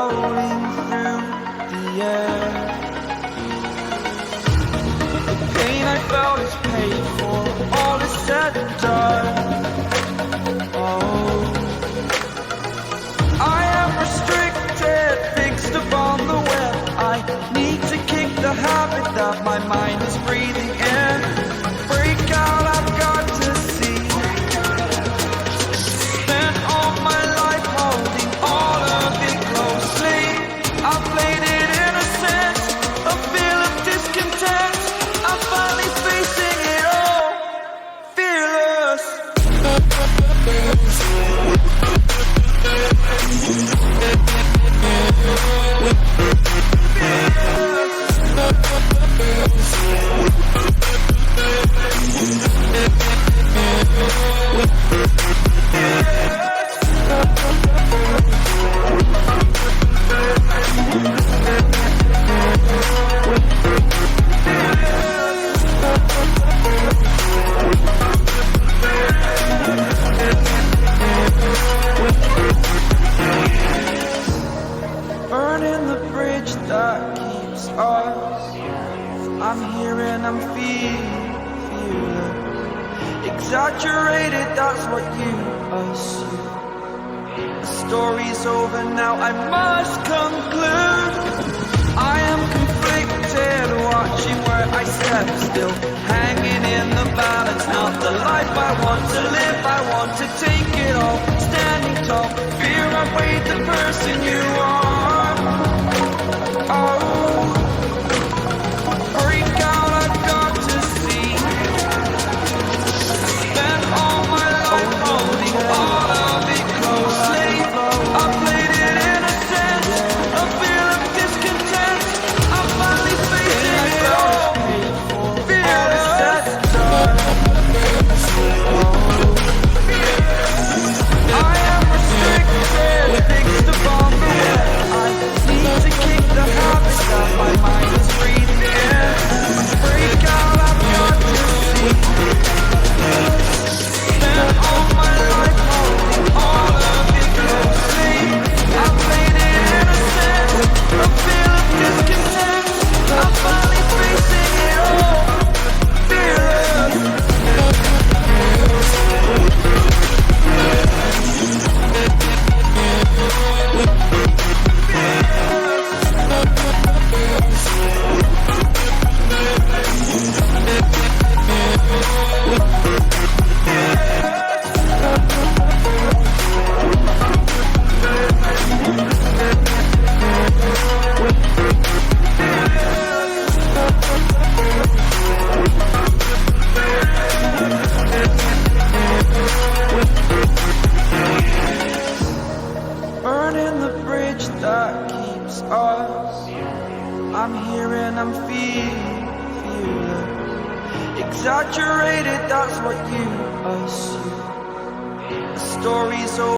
floating through the air. The pain I felt is paid for, all is said and done. Oh, I am restricted, fixed upon the web. I need to kick the habit that my mind is breathing in. Break out, I've got to see. Spent all my life holding all of it closely. I played it innocent, a feel of discontent. I'm finally facing it all, fearless. Burning the bridge that keeps us. I'm here and I'm feeling exaggerated, that's what you assume. The story's over now, I must conclude. I am conflicted, watching where I step still, hanging in the balance. Not the life I want to live, I want to take it all. Standing tall, fear I've weighed the person you are. Oh, break out, I've got to see. Spent all my life holding all of it closely. I played it innocent, a feel of discontent. I'm finally facing it all, fearless. I am restricted, fixed upon the web. I need to kick the habit that my mind is breathing in. Break out, I've got to see. Spent all my life holding all of it closely. I played it innocent, a feel of discontent. I'm finally facing it all, fearless. Burning the bridge that keeps us. I'm here and I'm feeling exaggerated, that's what you assume. The story's over.